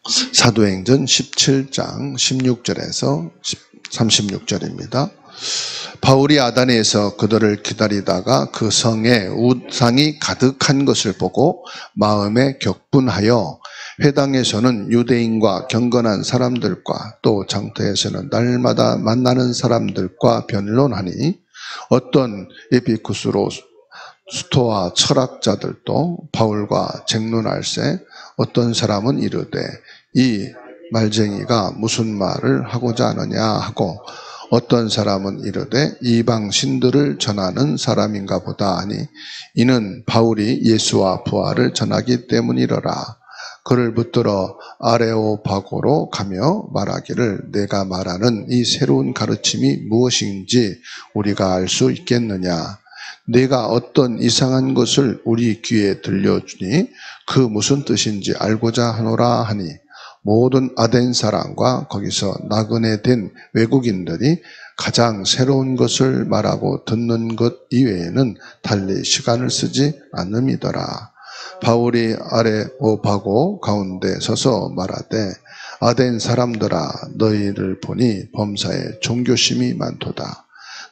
사도행전 17장 16절에서 36절입니다. 바울이 아다네에서 그들을 기다리다가 그 성에 우상이 가득한 것을 보고 마음에 격분하여 회당에서는 유대인과 경건한 사람들과 또 장터에서는 날마다 만나는 사람들과 변론하니 어떤 에피쿠스로 스토아 철학자들도 바울과 쟁론할세 어떤 사람은 이르되 이 말쟁이가 무슨 말을 하고자 하느냐 하고 어떤 사람은 이르되 이방 신들을 전하는 사람인가 보다 하니 이는 바울이 예수와 부활을 전하기 때문이러라. 그를 붙들어 아레오파고로 가며 말하기를 내가 말하는 이 새로운 가르침이 무엇인지 우리가 알 수 있겠느냐. 내가 어떤 이상한 것을 우리 귀에 들려주니 그 무슨 뜻인지 알고자 하노라 하니 모든 아덴 사람과 거기서 나그네 된 외국인들이 가장 새로운 것을 말하고 듣는 것 이외에는 달리 시간을 쓰지 않음이더라. 바울이 아레오파고 가운데 서서 말하되 아덴 사람들아 너희를 보니 범사에 종교심이 많도다.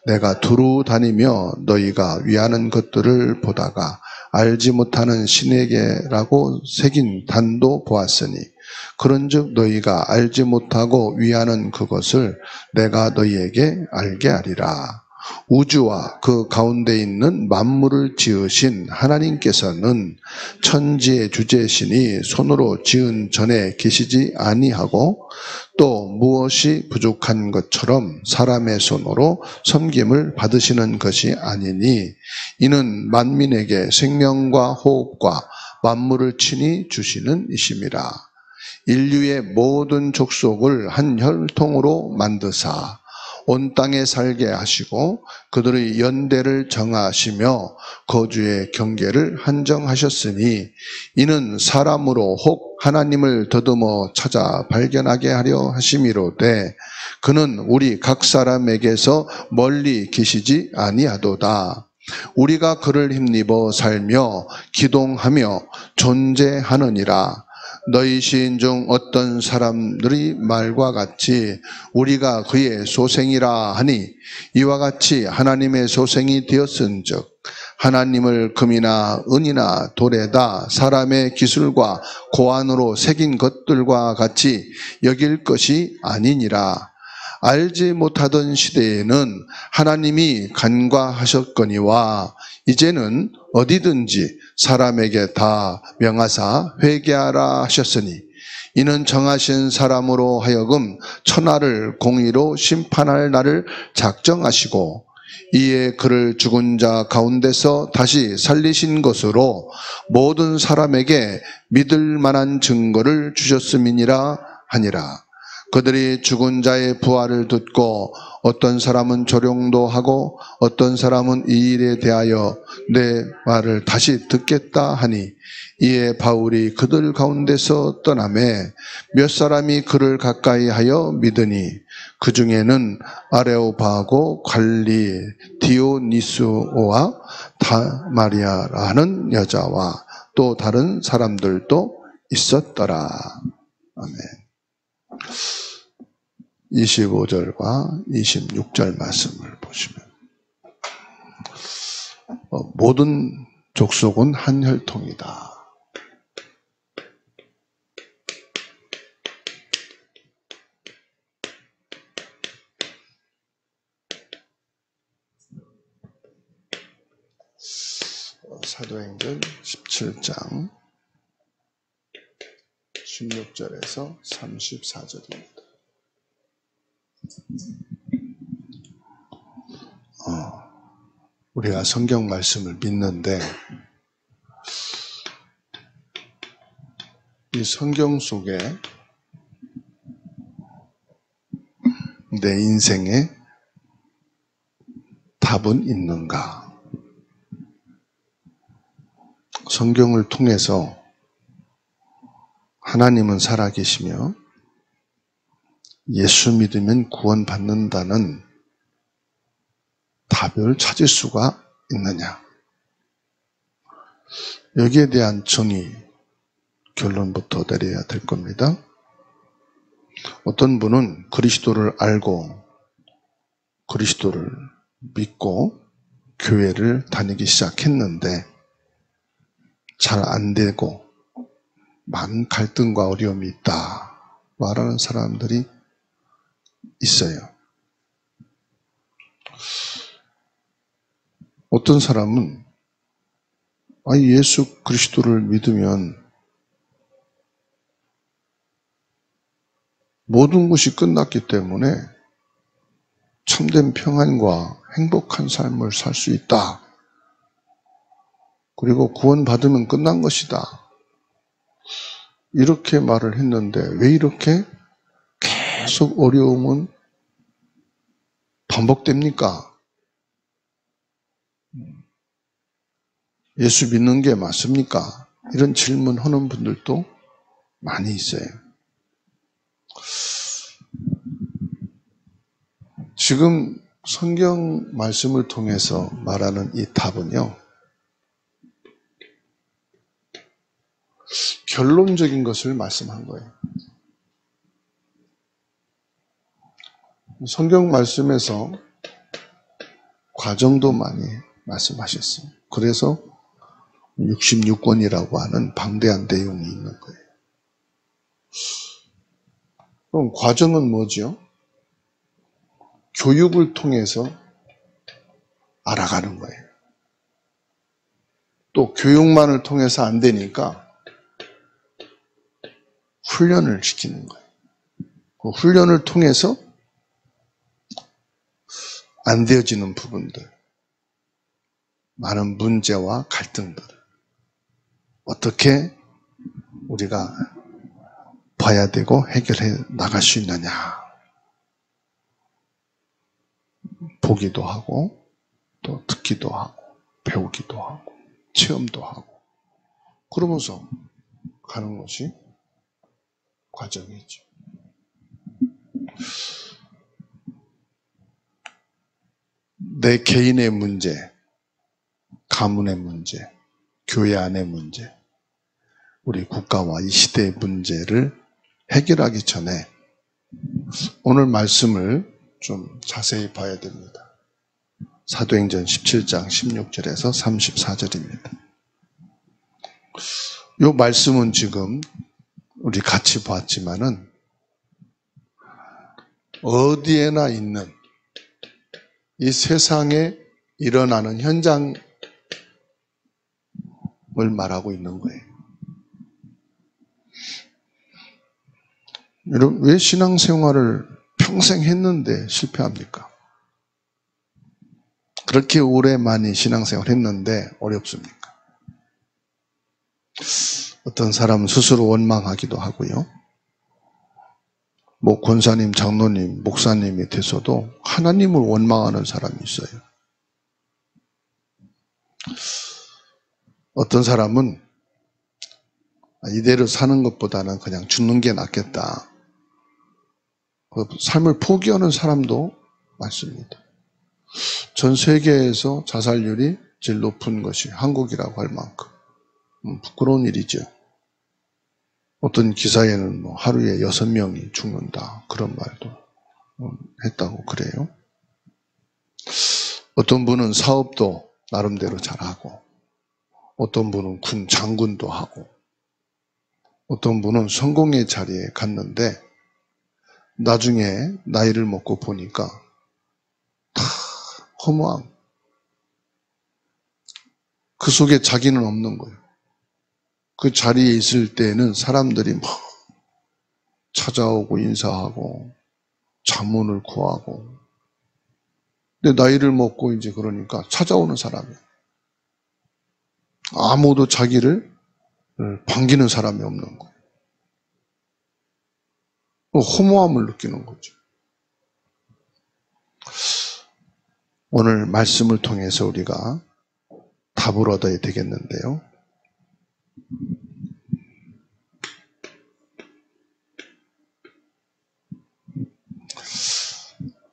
내가 두루 다니며 너희가 위하는 것들을 보다가 알지 못하는 신에게라고 새긴 단도 보았으니 그런즉 너희가 알지 못하고 위하는 그것을 내가 너희에게 알게 하리라. 우주와 그 가운데 있는 만물을 지으신 하나님께서는 천지의 주제신이 손으로 지은 전에 계시지 아니하고 또 무엇이 부족한 것처럼 사람의 손으로 섬김을 받으시는 것이 아니니 이는 만민에게 생명과 호흡과 만물을 친히 주시는 이심이라. 인류의 모든 족속을 한 혈통으로 만드사 온 땅에 살게 하시고 그들의 연대를 정하시며 거주의 경계를 한정하셨으니 이는 사람으로 혹 하나님을 더듬어 찾아 발견하게 하려 하심이로되 그는 우리 각 사람에게서 멀리 계시지 아니하도다. 우리가 그를 힘입어 살며 기동하며 존재하느니라. 너희 시인 중 어떤 사람들이 말과 같이 우리가 그의 소생이라 하니 이와 같이 하나님의 소생이 되었은즉 하나님을 금이나 은이나 돌에다 사람의 기술과 고안으로 새긴 것들과 같이 여길 것이 아니니라. 알지 못하던 시대에는 하나님이 간과하셨거니와 이제는 어디든지 사람에게 다 명하사 회개하라 하셨으니 이는 정하신 사람으로 하여금 천하를 공의로 심판할 날을 작정하시고 이에 그를 죽은 자 가운데서 다시 살리신 것으로 모든 사람에게 믿을 만한 증거를 주셨음이니라 하니라. 그들이 죽은 자의 부활을 듣고 어떤 사람은 조롱도 하고 어떤 사람은 이 일에 대하여 내 말을 다시 듣겠다 하니 이에 바울이 그들 가운데서 떠나매 몇 사람이 그를 가까이 하여 믿으니 그 중에는 아레오파고 관리 디오니스오와 다마리아라는 여자와 또 다른 사람들도 있었더라. 아멘. 25절과 26절 말씀을 보시면 모든 족속은 한 혈통이다. 사도행전 17장 16절에서 34절입니다. 우리가 성경 말씀을 믿는데 이 성경 속에 내 인생에 답은 있는가? 성경을 통해서 하나님은 살아계시며 예수 믿으면 구원받는다는 답을 찾을 수가 있느냐? 여기에 대한 정의, 결론부터 내려야 될 겁니다. 어떤 분은 그리스도를 알고 그리스도를 믿고 교회를 다니기 시작했는데 잘 안 되고 많은 갈등과 어려움이 있다 말하는 사람들이 있어요. 어떤 사람은 예수 그리스도를 믿으면 모든 것이 끝났기 때문에 참된 평안과 행복한 삶을 살 수 있다. 그리고 구원받으면 끝난 것이다. 이렇게 말을 했는데 왜 이렇게 계속 어려움은 반복됩니까? 예수 믿는 게 맞습니까? 이런 질문하는 분들도 많이 있어요. 지금 성경 말씀을 통해서 말하는 이 답은요, 결론적인 것을 말씀한 거예요. 성경 말씀에서 과정도 많이 말씀하셨어요. 그래서 66권이라고 하는 방대한 내용이 있는 거예요. 그럼 과정은 뭐죠? 교육을 통해서 알아가는 거예요. 또 교육만을 통해서 안 되니까 훈련을 시키는 거예요. 그 훈련을 통해서 안 되어지는 부분들, 많은 문제와 갈등들을 어떻게 우리가 봐야 되고 해결해 나갈 수 있느냐. 보기도 하고 또 듣기도 하고 배우기도 하고 체험도 하고 그러면서 가는 것이 과정이죠. 내 개인의 문제, 가문의 문제, 교회 안의 문제, 우리 국가와 이 시대의 문제를 해결하기 전에 오늘 말씀을 좀 자세히 봐야 됩니다. 사도행전 17장 16절에서 34절입니다. 이 말씀은 지금 우리 같이 봤지만은 어디에나 있는 이 세상에 일어나는 현장을 말하고 있는 거예요. 여러분, 왜 신앙생활을 평생 했는데 실패합니까? 그렇게 오래 많이 신앙생활 했는데 어렵습니까? 어떤 사람은 스스로 원망하기도 하고요. 뭐 권사님, 장로님, 목사님이 돼서도 하나님을 원망하는 사람이 있어요. 어떤 사람은 이대로 사는 것보다는 그냥 죽는 게 낫겠다. 삶을 포기하는 사람도 많습니다. 전 세계에서 자살률이 제일 높은 것이 한국이라고 할 만큼 부끄러운 일이죠. 어떤 기사에는 뭐 하루에 6명이 죽는다 그런 말도 했다고 그래요. 어떤 분은 사업도 나름대로 잘하고 어떤 분은 군 장군도 하고 어떤 분은 성공의 자리에 갔는데 나중에 나이를 먹고 보니까 다 허무함. 그 속에 자기는 없는 거예요. 그 자리에 있을 때는 사람들이 막 찾아오고 인사하고 자문을 구하고 근데 나이를 먹고 이제 그러니까 찾아오는 사람이 아무도 자기를 반기는 사람이 없는 거예요. 허무함을 느끼는 거죠. 오늘 말씀을 통해서 우리가 답을 얻어야 되겠는데요.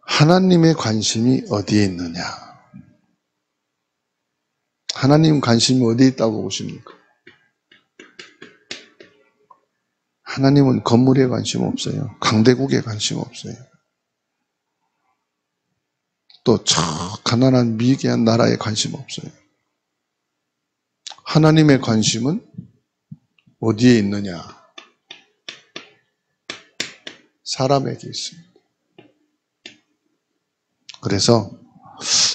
하나님의 관심이 어디에 있느냐? 하나님 관심이 어디에 있다고 보십니까? 하나님은 건물에 관심 없어요. 강대국에 관심 없어요. 또 저 가난한 미개한 나라에 관심 없어요. 하나님의 관심은 어디에 있느냐? 사람에게 있습니다. 그래서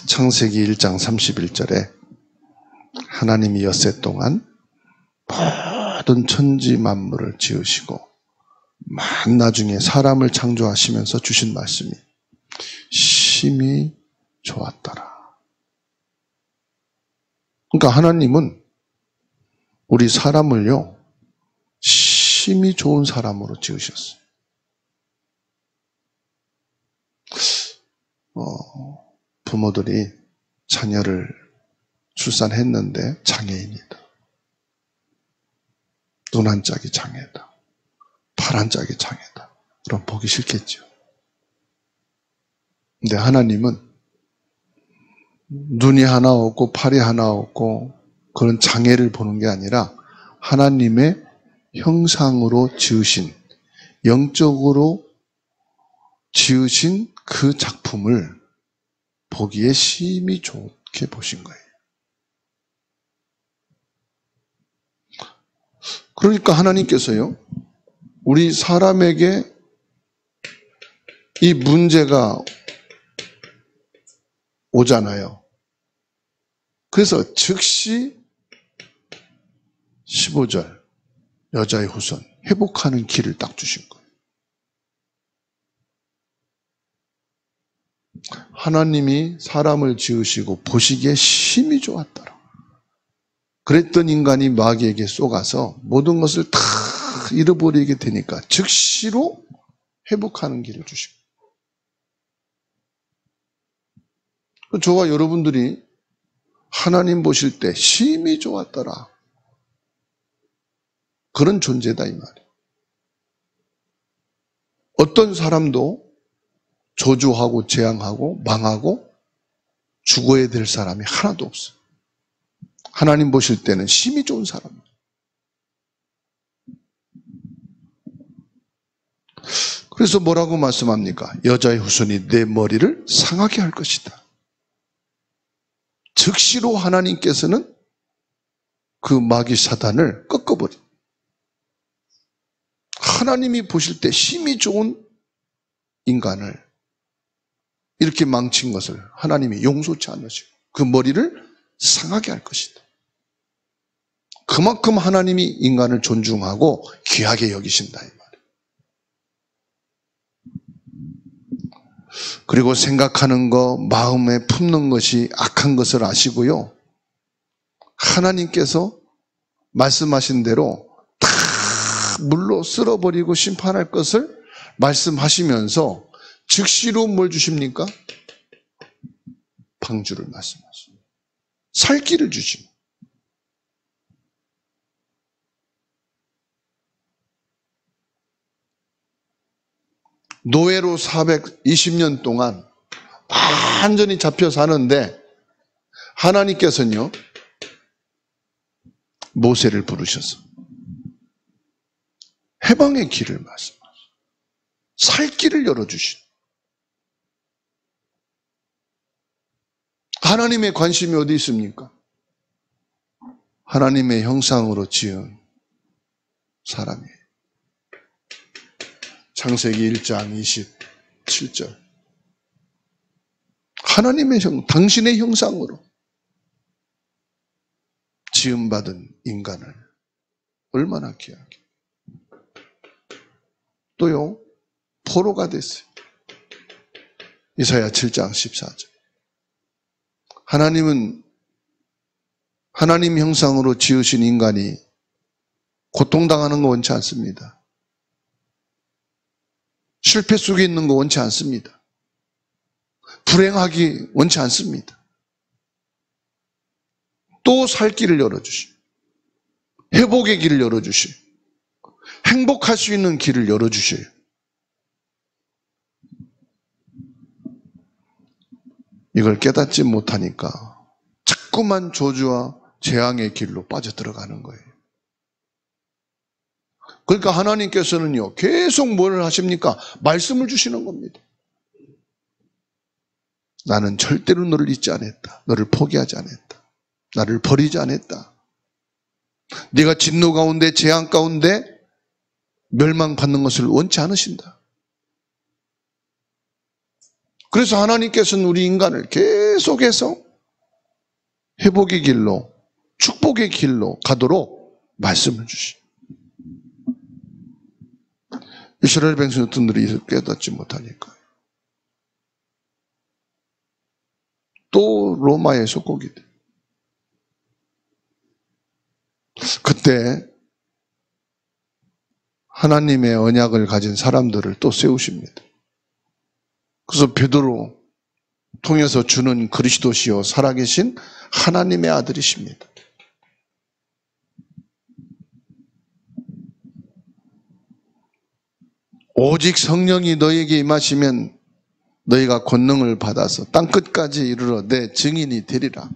창세기 1장 31절에 하나님이 엿새 동안 모든 천지 만물을 지으시고 나중에 사람을 창조하시면서 주신 말씀이 심히 좋았더라. 그러니까 하나님은 우리 사람을요, 심히 좋은 사람으로 지으셨어요. 부모들이 자녀를 출산했는데 장애인이다. 눈 한 짝이 장애다. 팔 한 짝이 장애다. 그럼 보기 싫겠죠. 근데 하나님은 눈이 하나 없고 팔이 하나 없고 그런 장애를 보는 게 아니라 하나님의 형상으로 지으신, 영적으로 지으신 그 작품을 보기에 심히 좋게 보신 거예요. 그러니까 하나님께서요, 우리 사람에게 이 문제가 오잖아요. 그래서 즉시 15절 여자의 후손 회복하는 길을 딱 주신 거예요. 하나님이 사람을 지으시고 보시기에 심히 좋았더라. 그랬던 인간이 마귀에게 쏘가서 모든 것을 다 잃어버리게 되니까 즉시로 회복하는 길을 주시고, 저와 여러분들이 하나님 보실 때 심히 좋았더라. 그런 존재다 이 말이에요. 어떤 사람도 저주하고 재앙하고 망하고 죽어야 될 사람이 하나도 없어요. 하나님 보실 때는 심히 좋은 사람이에요. 그래서 뭐라고 말씀합니까? 여자의 후손이 내 머리를 상하게 할 것이다. 즉시로 하나님께서는 그 마귀 사단을 꺾어버린, 하나님이 보실 때 심히 좋은 인간을 이렇게 망친 것을 하나님이 용서치 않으시고 그 머리를 상하게 할 것이다. 그만큼 하나님이 인간을 존중하고 귀하게 여기신다 이 말이에요. 그리고 생각하는 거, 마음에 품는 것이 악한 것을 아시고요, 하나님께서 말씀하신 대로 다 물로 쓸어버리고 심판할 것을 말씀하시면서 즉시로 뭘 주십니까? 방주를 말씀하십니다. 살 길을 주십니다. 노예로 420년 동안 완전히 잡혀 사는데 하나님께서는요, 모세를 부르셔서 해방의 길을 말씀하시고 살 길을 열어주신, 하나님의 관심이 어디 있습니까? 하나님의 형상으로 지은 사람이에요. 창세기 1장 27절. 하나님의 당신의 형상으로 지음받은 인간을 얼마나 귀하게. 또요, 포로가 됐어요. 이사야 7장 14절. 하나님은 하나님 형상으로 지으신 인간이 고통당하는 거 원치 않습니다. 실패 속에 있는 거 원치 않습니다. 불행하기 원치 않습니다. 또 살 길을 열어주시고 회복의 길을 열어주시고 행복할 수 있는 길을 열어주셔요. 이걸 깨닫지 못하니까 자꾸만 저주와 재앙의 길로 빠져들어가는 거예요. 그러니까 하나님께서는요, 계속 뭘 하십니까? 말씀을 주시는 겁니다. 나는 절대로 너를 잊지 않았다. 너를 포기하지 않았다. 나를 버리지 않았다. 네가 진노 가운데, 재앙 가운데 멸망받는 것을 원치 않으신다. 그래서 하나님께서는 우리 인간을 계속해서 회복의 길로, 축복의 길로 가도록 말씀을 주시. 이스라엘 백성들이 깨닫지 못하니까 또 로마의 속국이 돼. 그때 하나님의 언약을 가진 사람들을 또 세우십니다. 그래서 베드로 통해서 주는 그리스도시요 살아계신 하나님의 아들이십니다. 오직 성령이 너에게 임하시면 너희가 권능을 받아서 땅끝까지 이르러 내 증인이 되리라.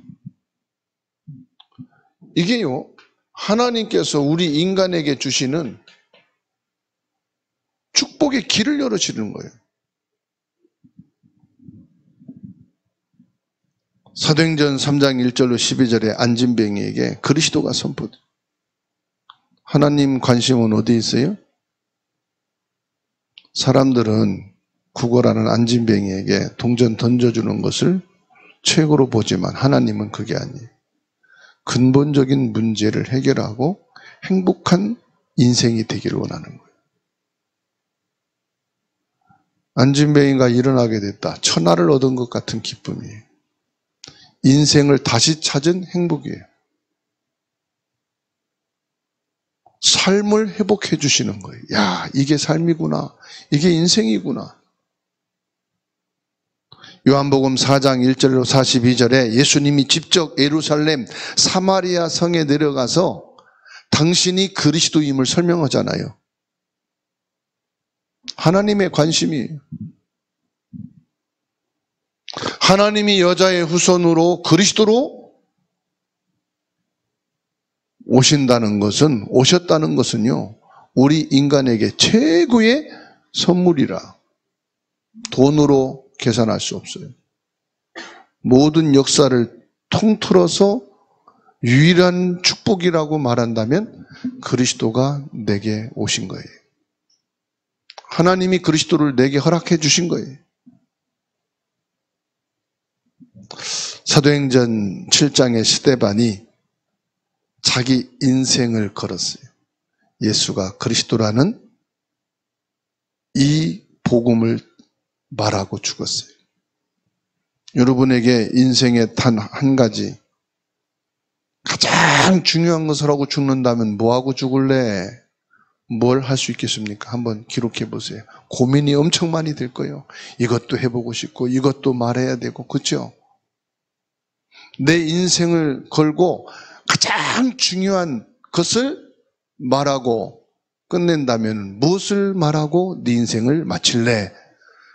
이게요, 하나님께서 우리 인간에게 주시는 축복의 길을 열어주는 거예요. 사도행전 3장 1절로 12절에 안진뱅이에게 그리스도가 선포돼. 하나님 관심은 어디 있어요? 사람들은 구걸하는 안진뱅이에게 동전 던져주는 것을 최고로 보지만 하나님은 그게 아니에요. 근본적인 문제를 해결하고 행복한 인생이 되기를 원하는 거예요. 안진뱅이가 일어나게 됐다. 천하를 얻은 것 같은 기쁨이에요. 인생을 다시 찾은 행복이에요. 삶을 회복해 주시는 거예요. 야, 이게 삶이구나. 이게 인생이구나. 요한복음 4장 1절로 42절에 예수님이 직접 예루살렘 사마리아 성에 내려가서 당신이 그리스도임을 설명하잖아요. 하나님의 관심이에요. 하나님이 여자의 후손으로 그리스도로 오셨다는 것은요, 우리 인간에게 최고의 선물이라 돈으로 계산할 수 없어요. 모든 역사를 통틀어서 유일한 축복이라고 말한다면 그리스도가 내게 오신 거예요. 하나님이 그리스도를 내게 허락해 주신 거예요. 사도행전 7장의 스데반이 자기 인생을 걸었어요. 예수가 그리스도라는 이 복음을 말하고 죽었어요. 여러분에게 인생의 단 한 가지 가장 중요한 것을 하고 죽는다면 뭐하고 죽을래? 뭘 할 수 있겠습니까? 한번 기록해 보세요. 고민이 엄청 많이 될 거예요. 이것도 해보고 싶고 이것도 말해야 되고, 그렇죠? 내 인생을 걸고 가장 중요한 것을 말하고 끝낸다면 무엇을 말하고 네 인생을 마칠래?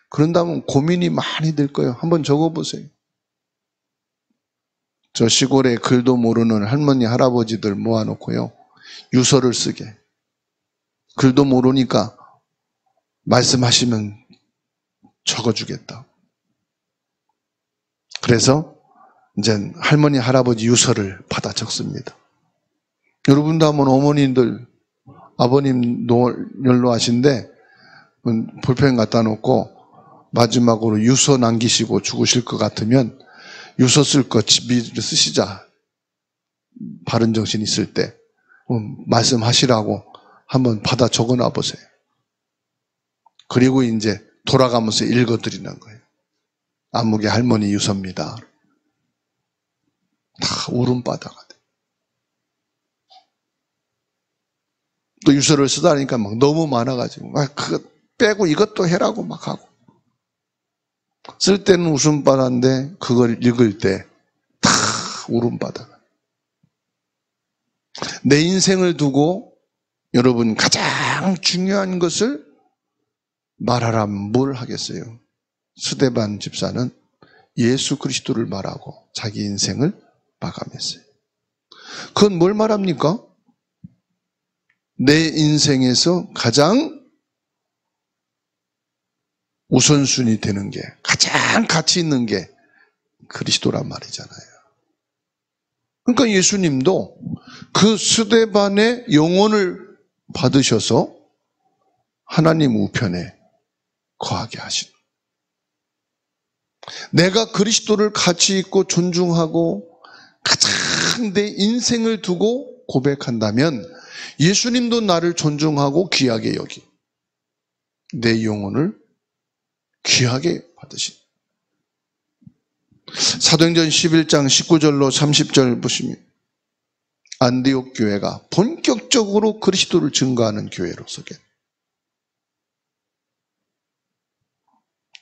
그런다면 고민이 많이 될 거예요. 한번 적어보세요. 저 시골에 글도 모르는 할머니, 할아버지들 모아놓고요, 유서를 쓰게. 글도 모르니까 말씀하시면 적어주겠다. 그래서 이제 할머니, 할아버지 유서를 받아 적습니다. 여러분도 한번 어머님들, 아버님 연로하신데 볼펜 갖다 놓고 마지막으로 유서 남기시고 죽으실 것 같으면 유서 쓸 거 미리 쓰시자. 바른 정신 있을 때 말씀하시라고 한번 받아 적어놔 보세요. 그리고 이제 돌아가면서 읽어드리는 거예요. 안목의 할머니 유서입니다. 다 울음바다가 돼. 또 유서를 쓰다니까 막 너무 많아가지고 그거 빼고 이것도 해라고 막 하고, 쓸 때는 웃음바다인데 그걸 읽을 때 다 울음바다가. 내 인생을 두고 여러분 가장 중요한 것을 말하라면 뭘 하겠어요? 스데반 집사는 예수 그리스도를 말하고 자기 인생을 마감했어요. 그건 뭘 말합니까? 내 인생에서 가장 우선순위 되는 게, 가장 가치 있는 게 그리스도란 말이잖아요. 그러니까 예수님도 그 스데반의 영혼을 받으셔서 하나님 우편에 거하게 하신, 내가 그리스도를 가치 있고 존중하고 가장 내 인생을 두고 고백한다면 예수님도 나를 존중하고 귀하게 여기, 내 영혼을 귀하게 받으신. 사도행전 11장 19절로 30절 보시면 안디옥 교회가 본격적으로 그리스도를 증거하는 교회로서게,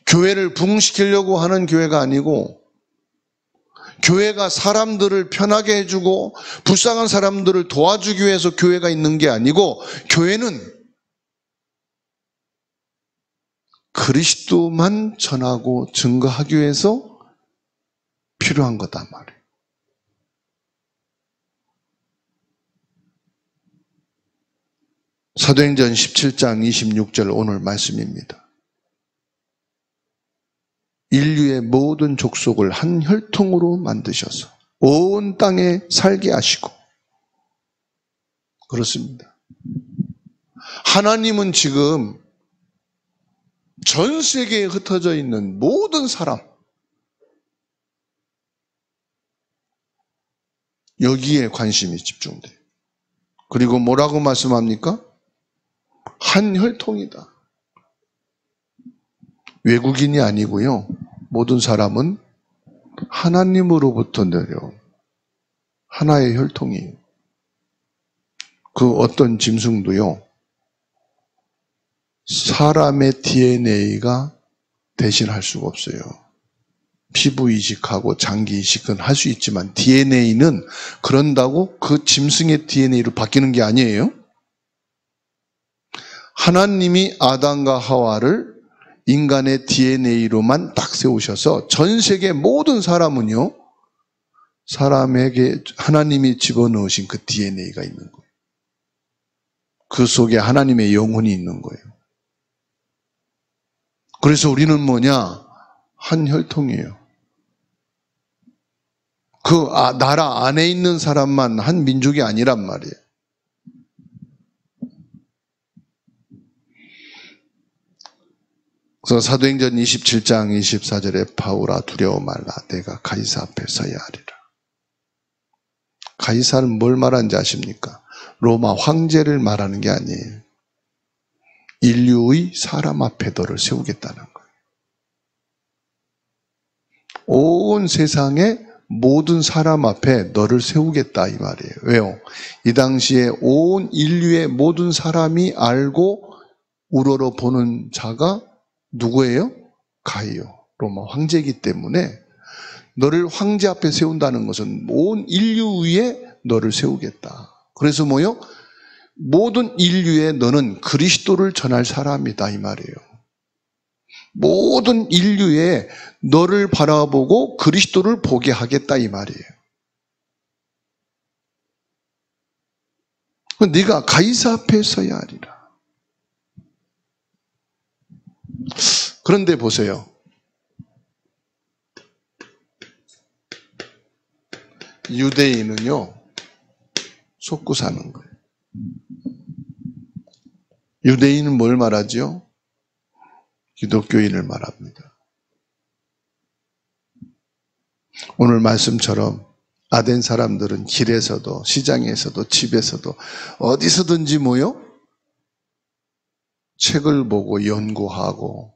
교회를 부흥시키려고 하는 교회가 아니고, 교회가 사람들을 편하게 해주고 불쌍한 사람들을 도와주기 위해서 교회가 있는 게 아니고, 교회는 그리스도만 전하고 증거하기 위해서 필요한 거다 말이에요. 사도행전 17장 26절 오늘 말씀입니다. 인류의 모든 족속을 한 혈통으로 만드셔서 온 땅에 살게 하시고. 그렇습니다. 하나님은 지금 전 세계에 흩어져 있는 모든 사람, 여기에 관심이 집중돼요. 그리고 뭐라고 말씀합니까? 한 혈통이다. 외국인이 아니고요. 모든 사람은 하나님으로부터 내려온 하나의 혈통이에요. 그 어떤 짐승도요, 사람의 DNA가 대신할 수가 없어요. 피부 이식하고 장기 이식은 할 수 있지만 DNA는 그런다고 그 짐승의 DNA로 바뀌는 게 아니에요. 하나님이 아담과 하와를 인간의 DNA로만 딱 세우셔서 전 세계 모든 사람은요, 사람에게 하나님이 집어넣으신 그 DNA가 있는 거예요. 그 속에 하나님의 영혼이 있는 거예요. 그래서 우리는 한 혈통이에요. 그 나라 안에 있는 사람만 한 민족이 아니란 말이에요. 그래서 사도행전 27장 24절에 바울아 두려워 말라, 내가 가이사 앞에 서야 하리라. 가이사는 뭘 말하는지 아십니까? 로마 황제를 말하는 게 아니에요. 인류의 사람 앞에 너를 세우겠다는 거예요. 온 세상의 모든 사람 앞에 너를 세우겠다 이 말이에요. 왜요? 이 당시에 온 인류의 모든 사람이 알고 우러러 보는 자가 누구예요? 가이오, 로마 황제이기 때문에 너를 황제 앞에 세운다는 것은 온 인류 위에 너를 세우겠다. 그래서 뭐요? 모든 인류에 너는 그리스도를 전할 사람이다 이 말이에요. 모든 인류에 너를 바라보고 그리스도를 보게 하겠다 이 말이에요. 네가 가이사 앞에 서야 하리라. 그런데 보세요. 유대인은요, 속고 사는 거예요. 유대인은 뭘 말하죠? 기독교인을 말합니다. 오늘 말씀처럼 아덴 사람들은 길에서도 시장에서도 집에서도 어디서든지 모여 책을 보고 연구하고,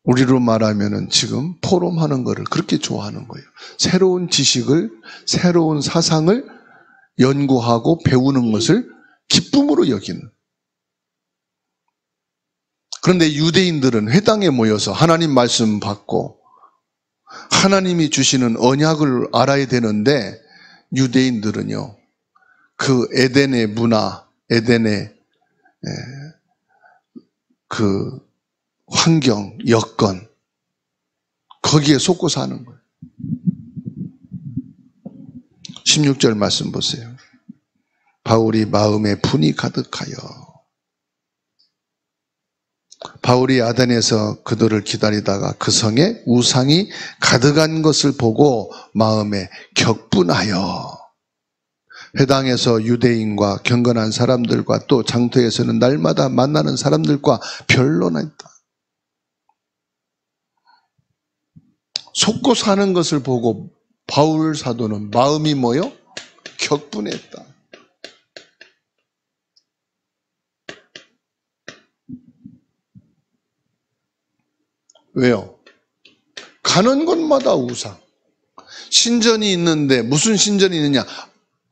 우리로 말하면은 지금 포럼하는 거를 그렇게 좋아하는 거예요. 새로운 지식을, 새로운 사상을 연구하고 배우는 것을 기쁨으로 여기는. 그런데 유대인들은 회당에 모여서 하나님 말씀 받고 하나님이 주시는 언약을 알아야 되는데, 유대인들은요, 그 에덴의 문화, 에덴의 그 환경, 여건, 거기에 속고 사는 거예요. 16절 말씀 보세요. 바울이 마음에 분이 가득하여. 바울이 아덴에서 그들을 기다리다가 그 성에 우상이 가득한 것을 보고 마음에 격분하여 회당에서 유대인과 경건한 사람들과 또 장터에서는 날마다 만나는 사람들과 변론했다. 속고 사는 것을 보고 바울 사도는 마음이 뭐요? 격분했다. 왜요? 가는 곳마다 우상. 신전이 있는데 무슨 신전이 있느냐?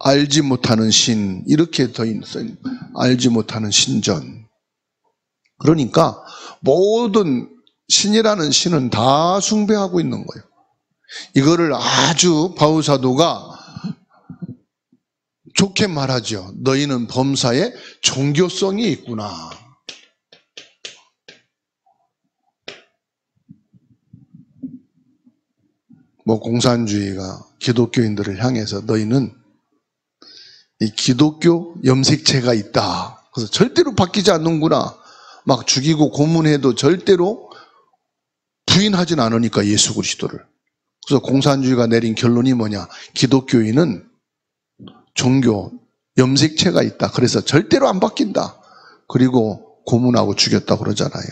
알지 못하는 신. 이렇게 더 있어요. 알지 못하는 신전. 그러니까 모든 신이라는 신은 다 숭배하고 있는 거예요. 이거를 아주 바울 사도가 좋게 말하죠. 너희는 범사에 종교성이 있구나. 공산주의가 기독교인들을 향해서 너희는 이 기독교 염색체가 있다. 그래서 절대로 바뀌지 않는구나. 막 죽이고 고문해도 절대로 부인하진 않으니까 예수 그리스도를. 그래서 공산주의가 내린 결론이 뭐냐? 기독교인은 종교 염색체가 있다. 그래서 절대로 안 바뀐다. 그리고 고문하고 죽였다 그러잖아요.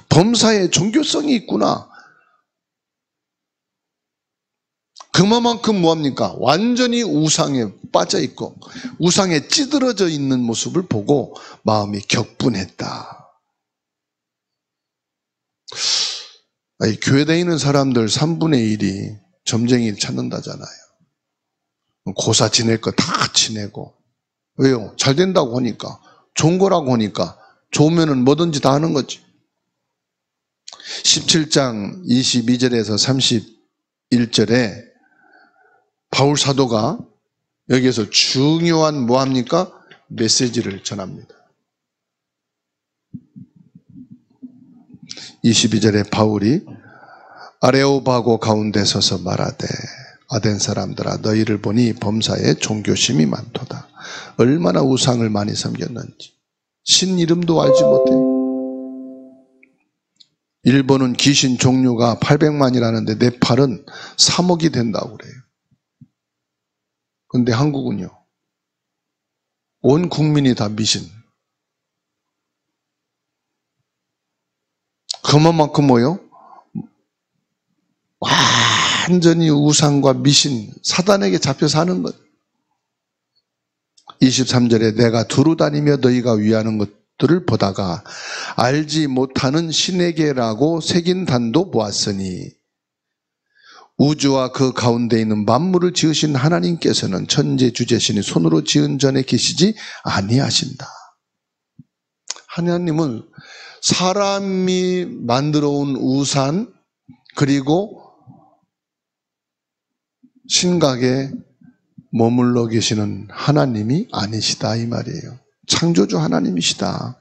범사에 종교성이 있구나. 그만큼 뭐합니까? 완전히 우상에 빠져 있고 우상에 찌들어져 있는 모습을 보고 마음이 격분했다. 교회 다니는 사람들 3분의 1이 점쟁이 찾는다잖아요. 고사 지낼 거 다 지내고. 왜요? 잘 된다고 하니까. 좋은 거라고 하니까. 좋으면은 뭐든지 다 하는 거지. 17장 22절에서 31절에 바울 사도가 여기에서 중요한 뭐합니까? 메시지를 전합니다. 22절에 바울이 아레오바고 가운데 서서 말하되 아덴 사람들아 너희를 보니 범사에 종교심이 많도다. 얼마나 우상을 많이 섬겼는지 신 이름도 알지 못해. 일본은 귀신 종류가 800만이라는데 네팔은 3억이 된다고 그래요. 근데 한국은요. 온 국민이 다 미신. 그만큼 뭐요? 완전히 우상과 미신, 사단에게 잡혀 사는 것. 23절에 내가 두루 다니며 너희가 위하는 것들을 보다가 알지 못하는 신에게라고 새긴 단도 보았으니 우주와 그 가운데 있는 만물을 지으신 하나님께서는 천지주재신이 손으로 지은 전에 계시지 아니하신다. 하나님은 사람이 만들어 온 우상 그리고 신각에 머물러 계시는 하나님이 아니시다 이 말이에요. 창조주 하나님이시다.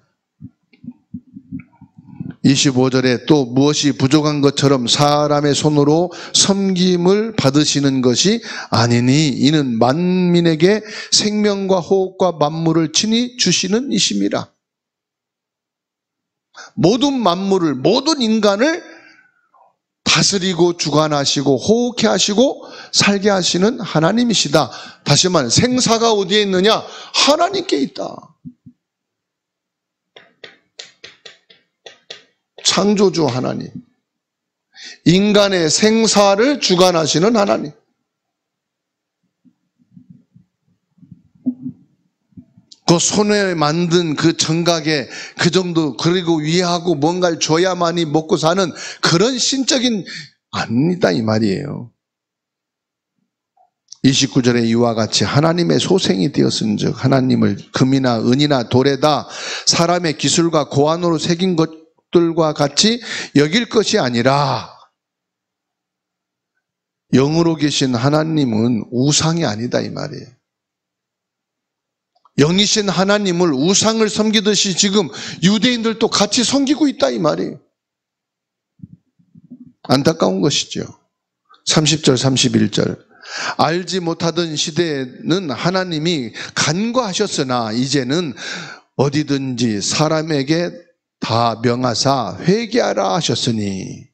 25절에 또 무엇이 부족한 것처럼 사람의 손으로 섬김을 받으시는 것이 아니니 이는 만민에게 생명과 호흡과 만물을 친히 주시는 이심이라. 모든 만물을 모든 인간을 다스리고 주관하시고 호흡케 하시고 살게 하시는 하나님이시다. 다시 말해 생사가 어디에 있느냐? 하나님께 있다. 창조주 하나님, 인간의 생사를 주관하시는 하나님. 그 손에 만든 그 정각에 그 정도 그리고 위하고 뭔가를 줘야만이 먹고 사는 그런 신적인 아니다 이 말이에요. 29절에 이와 같이 하나님의 소생이 되었은즉 하나님을 금이나 은이나 돌에다 사람의 기술과 고안으로 새긴 것들과 같이 여길 것이 아니라 영으로 계신 하나님은 우상이 아니다 이 말이에요. 영이신 하나님을 우상을 섬기듯이 지금 유대인들도 같이 섬기고 있다 이 말이에요. 안타까운 것이죠. 30절 31절 알지 못하던 시대에는 하나님이 간과하셨으나 이제는 어디든지 사람에게 다 명하사 회개하라 하셨으니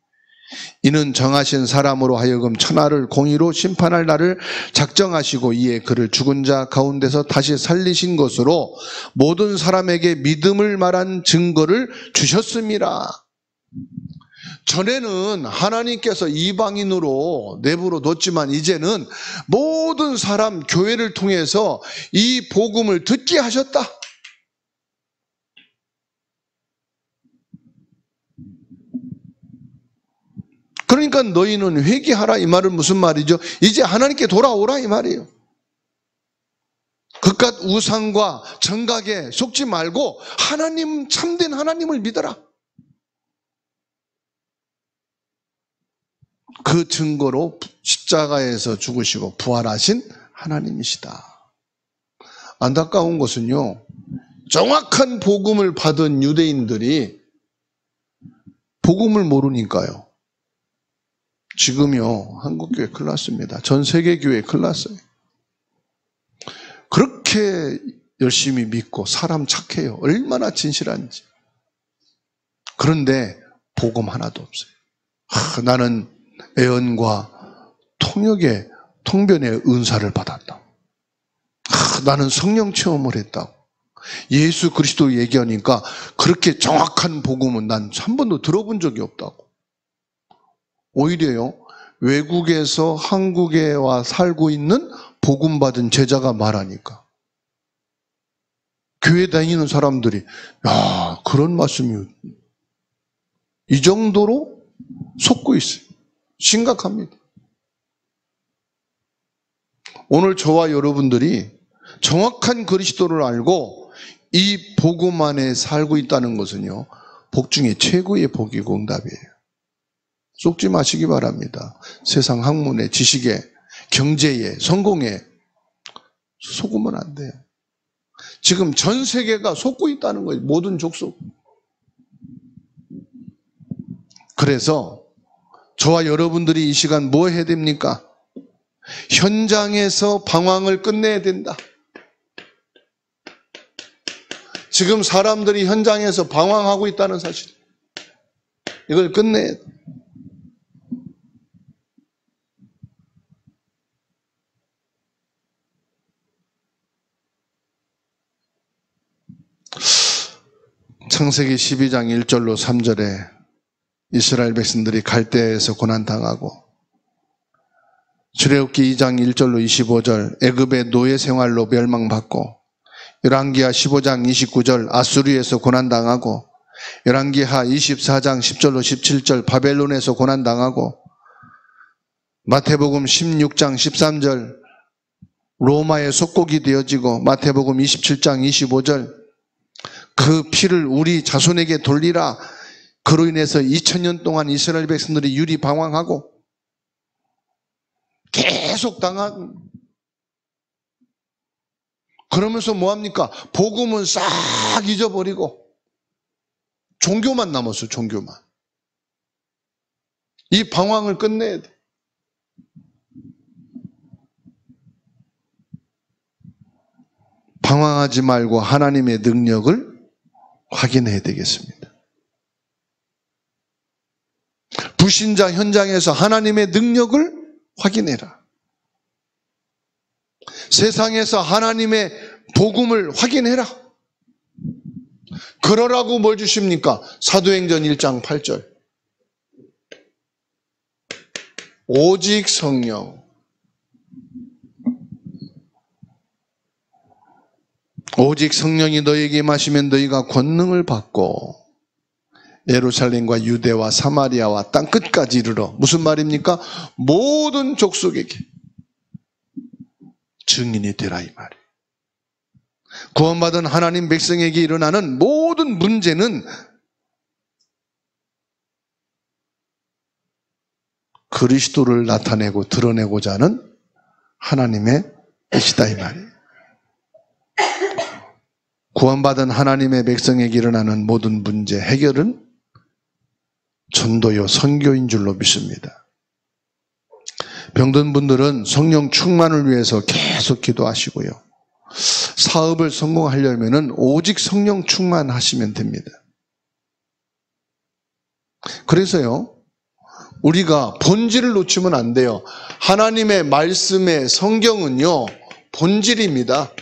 이는 정하신 사람으로 하여금 천하를 공의로 심판할 날을 작정하시고 이에 그를 죽은 자 가운데서 다시 살리신 것으로 모든 사람에게 믿음을 말한 증거를 주셨음이라. 전에는 하나님께서 이방인으로 내부로 뒀지만 이제는 모든 사람 교회를 통해서 이 복음을 듣게 하셨다. 그러니까 너희는 회개하라 이 말은 무슨 말이죠? 이제 하나님께 돌아오라 이 말이에요. 그깟 우상과 정각에 속지 말고 하나님, 참된 하나님을 믿어라. 그 증거로 십자가에서 죽으시고 부활하신 하나님이시다. 안타까운 것은요, 정확한 복음을 받은 유대인들이 복음을 모르니까요. 지금요, 한국교회 큰일 났습니다. 전 세계교회 큰일 났어요. 그렇게 열심히 믿고 사람 착해요. 얼마나 진실한지. 그런데 복음 하나도 없어요. 나는 애언과 통역의 통변의 은사를 받았다. 나는 성령 체험을 했다고. 예수 그리스도 얘기하니까 그렇게 정확한 복음은 난 한 번도 들어본 적이 없다고. 오히려요, 외국에서 한국에 와 살고 있는 복음 받은 제자가 말하니까 교회 다니는 사람들이 야, 그런 말씀이 이 정도로 속고 있어요. 심각합니다. 오늘 저와 여러분들이 정확한 그리스도를 알고 이 복음 안에 살고 있다는 것은요, 복 중에 최고의 복이고 응답이에요. 속지 마시기 바랍니다. 세상 학문에, 지식에, 경제에, 성공에 속으면 안 돼요. 지금 전 세계가 속고 있다는 거예요. 모든 족속. 그래서 저와 여러분들이 이 시간 뭐 해야 됩니까? 현장에서 방황을 끝내야 된다. 지금 사람들이 현장에서 방황하고 있다는 사실. 이걸 끝내야 돼. 창세기 12장 1절로 3절에 이스라엘 백성들이 갈대에서 고난당하고, 출애굽기 2장 1절로 25절 애굽의 노예 생활로 멸망받고, 열왕기하 15장 29절 아수르에서 고난당하고, 열왕기하 24장 10절로 17절 바벨론에서 고난당하고, 마태복음 16장 13절 로마의 속국이 되어지고, 마태복음 27장 25절 그 피를 우리 자손에게 돌리라. 그로 인해서 2000년 동안 이스라엘 백성들이 유리방황하고 계속 당한. 그러면서 뭐합니까? 복음은 싹 잊어버리고 종교만 남았어요. 종교만. 이 방황을 끝내야 돼. 방황하지 말고 하나님의 능력을 확인해야 되겠습니다. 불신자 현장에서 하나님의 능력을 확인해라. 세상에서 하나님의 복음을 확인해라. 그러라고 뭘 주십니까? 사도행전 1장 8절. 오직 성령. 오직 성령이 너희에게 임하시면 너희가 권능을 받고 예루살렘과 유대와 사마리아와 땅 끝까지 이르러. 무슨 말입니까? 모든 족속에게 증인이 되라 이 말이에요. 구원받은 하나님 백성에게 일어나는 모든 문제는 그리스도를 나타내고 드러내고자 하는 하나님의 뜻이다 이 말이에요. 구원받은 하나님의 백성에게 일어나는 모든 문제 해결은 전도요 선교인 줄로 믿습니다. 병든 분들은 성령 충만을 위해서 계속 기도하시고요. 사업을 성공하려면 오직 성령 충만하시면 됩니다. 그래서요, 우리가 본질을 놓치면 안 돼요. 하나님의 말씀의 성경은요, 본질입니다.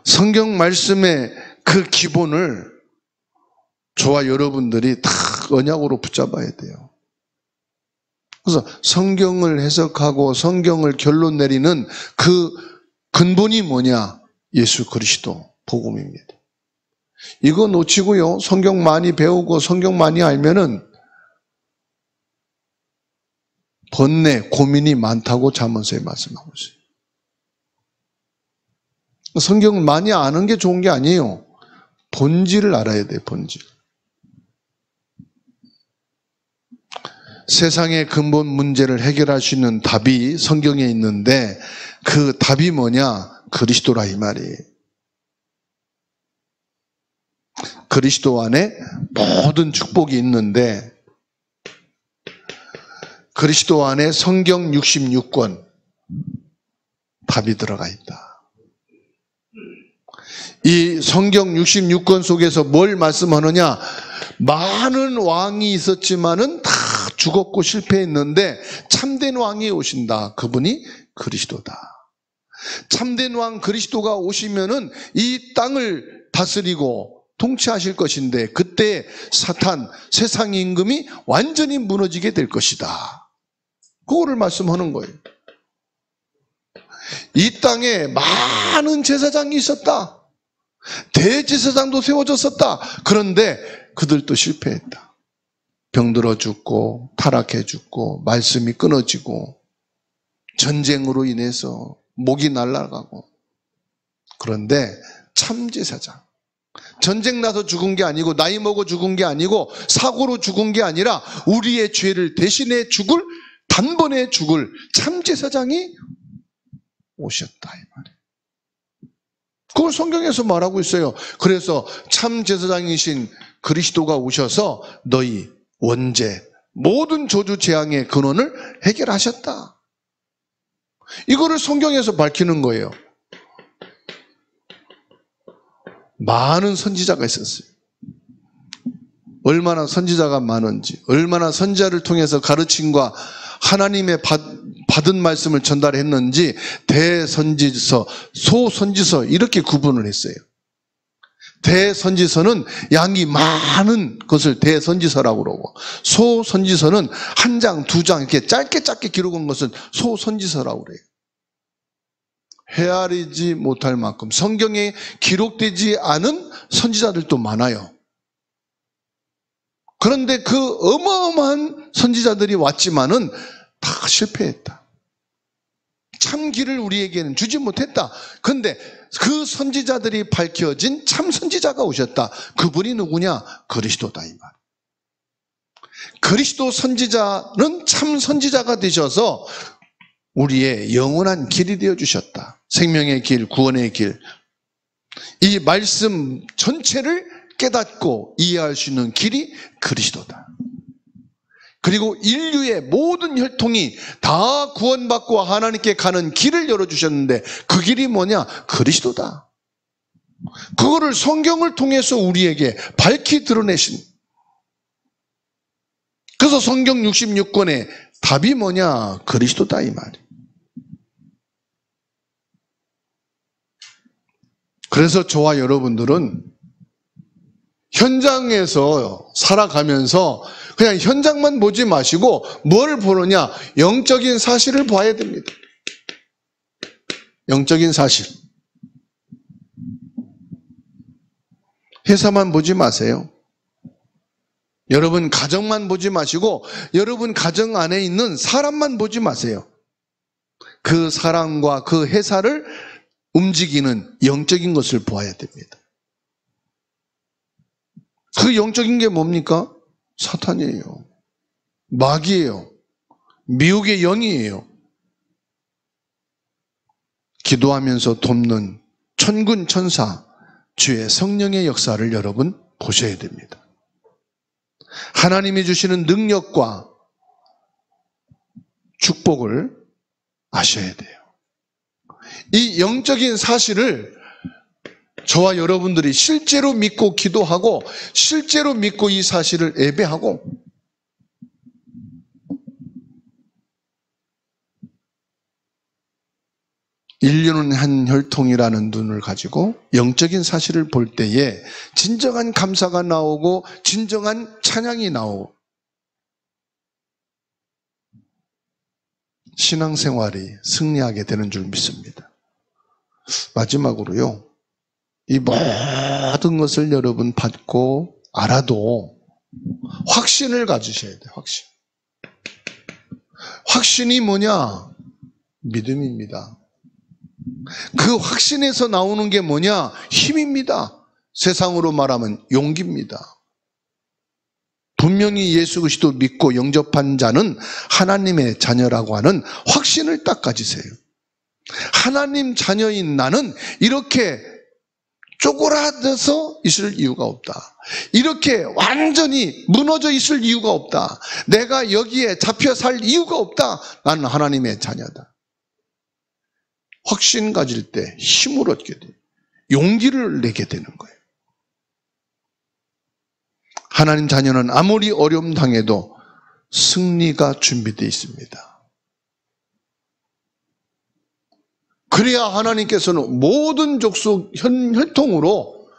성경 말씀의 그 기본을 저와 여러분들이 다 언약으로 붙잡아야 돼요. 그래서 성경을 해석하고 성경을 결론 내리는 그 근본이 뭐냐? 예수 그리스도 복음입니다. 이거 놓치고요, 성경 많이 배우고 성경 많이 알면은 번뇌, 고민이 많다고 잠언서에 말씀하고 있어요. 성경을 많이 아는 게 좋은 게 아니에요. 본질을 알아야 돼요, 본질. 세상의 근본 문제를 해결할 수 있는 답이 성경에 있는데 그 답이 뭐냐? 그리스도라 이 말이에요. 그리스도 안에 모든 축복이 있는데 그리스도 안에 성경 66권 답이 들어가 있다. 이 성경 66권 속에서 뭘 말씀하느냐? 많은 왕이 있었지만은 다 죽었고 실패했는데 참된 왕이 오신다. 그분이 그리스도다. 참된 왕 그리스도가 오시면은 이 땅을 다스리고 통치하실 것인데 그때 사탄, 세상 임금이 완전히 무너지게 될 것이다. 그거를 말씀하는 거예요. 이 땅에 많은 제사장이 있었다. 대제사장도 세워졌었다. 그런데 그들도 실패했다. 병들어 죽고 타락해 죽고 말씀이 끊어지고 전쟁으로 인해서 목이 날아가고. 그런데 참제사장, 전쟁 나서 죽은 게 아니고 나이 먹어 죽은 게 아니고 사고로 죽은 게 아니라 우리의 죄를 대신해 죽을, 단번에 죽을 참제사장이 오셨다 이 말이에요. 그걸 성경에서 말하고 있어요. 그래서 참제사장이신 그리스도가 오셔서 너희 원죄, 모든 저주 재앙의 근원을 해결하셨다. 이거를 성경에서 밝히는 거예요. 많은 선지자가 있었어요. 얼마나 선지자가 많은지, 얼마나 선지자를 통해서 가르침과 하나님의 받은 말씀을 전달했는지 대선지서, 소선지서 이렇게 구분을 했어요. 대선지서는 양이 많은 것을 대선지서라고 그러고 소선지서는 한 장, 두 장 이렇게 짧게 기록한 것은 소선지서라고 그래요. 헤아리지 못할 만큼 성경에 기록되지 않은 선지자들도 많아요. 그런데 그 어마어마한 선지자들이 왔지만은 다 실패했다. 참 길을 우리에게는 주지 못했다. 그런데 그 선지자들이 밝혀진 참 선지자가 오셨다. 그분이 누구냐? 그리스도다 이 말. 그리스도 선지자는 참 선지자가 되셔서 우리의 영원한 길이 되어주셨다. 생명의 길, 구원의 길. 이 말씀 전체를 깨닫고 이해할 수 있는 길이 그리스도다. 그리고 인류의 모든 혈통이 다 구원받고 하나님께 가는 길을 열어주셨는데 그 길이 뭐냐? 그리스도다. 그거를 성경을 통해서 우리에게 밝히 드러내신. 그래서 성경 66권의 답이 뭐냐? 그리스도다 이 말이에요. 그래서 저와 여러분들은 현장에서 살아가면서 그냥 현장만 보지 마시고 뭘 보느냐? 영적인 사실을 봐야 됩니다. 영적인 사실. 회사만 보지 마세요. 여러분 가정만 보지 마시고 여러분 가정 안에 있는 사람만 보지 마세요. 그 사람과 그 회사를 움직이는 영적인 것을 보아야 됩니다. 그 영적인 게 뭡니까? 사탄이에요. 마귀예요. 미혹의 영이에요. 기도하면서 돕는 천군 천사, 주의 성령의 역사를 여러분 보셔야 됩니다. 하나님이 주시는 능력과 축복을 아셔야 돼요. 이 영적인 사실을 저와 여러분들이 실제로 믿고 기도하고 실제로 믿고 이 사실을 예배하고 인류는 한 혈통이라는 눈을 가지고 영적인 사실을 볼 때에 진정한 감사가 나오고 진정한 찬양이 나오고 신앙생활이 승리하게 되는 줄 믿습니다. 마지막으로요. 이 모든 것을 여러분 받고 알아도 확신을 가지셔야 돼요. 확신. 확신이 뭐냐? 믿음입니다. 그 확신에서 나오는 게 뭐냐? 힘입니다. 세상으로 말하면 용기입니다. 분명히 예수 그리스도 믿고 영접한 자는 하나님의 자녀라고 하는 확신을 딱 가지세요. 하나님 자녀인 나는 이렇게 쪼그라져서 있을 이유가 없다. 이렇게 완전히 무너져 있을 이유가 없다. 내가 여기에 잡혀 살 이유가 없다. 나는 하나님의 자녀다. 확신 가질 때 힘을 얻게 돼요. 용기를 내게 되는 거예요. 하나님 자녀는 아무리 어려움 당해도 승리가 준비되어 있습니다. 그래야 하나님께서는 모든 족속 혈통으로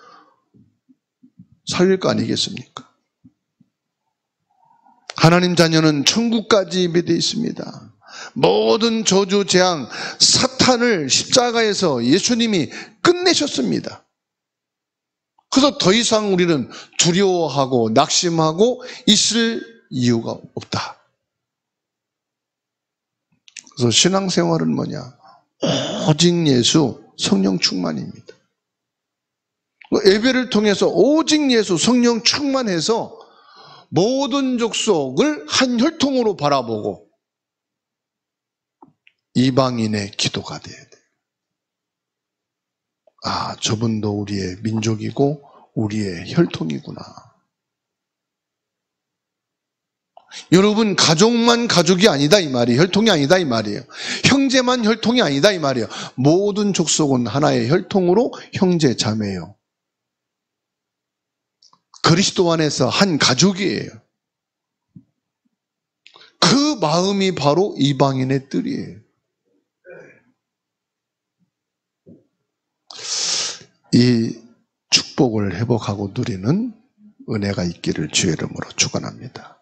살릴 거 아니겠습니까? 하나님 자녀는 천국까지 예배되어 있습니다. 모든 저주, 재앙, 사탄을 십자가에서 예수님이 끝내셨습니다. 그래서 더 이상 우리는 두려워하고 낙심하고 있을 이유가 없다. 그래서 신앙생활은 뭐냐? 오직 예수, 성령 충만입니다. 예배를 통해서 오직 예수, 성령 충만해서 모든 족속을 한 혈통으로 바라보고 이방인의 기도가 돼야 돼요. 아, 저분도 우리의 민족이고 우리의 혈통이구나. 여러분, 가족만 가족이 아니다 이 말이에요. 혈통이 아니다 이 말이에요. 형제만 혈통이 아니다 이 말이에요. 모든 족속은 하나의 혈통으로 형제 자매예요. 그리스도 안에서 한 가족이에요. 그 마음이 바로 이방인의 뜰이에요. 이 축복을 회복하고 누리는 은혜가 있기를 주의 이름으로 축원합니다.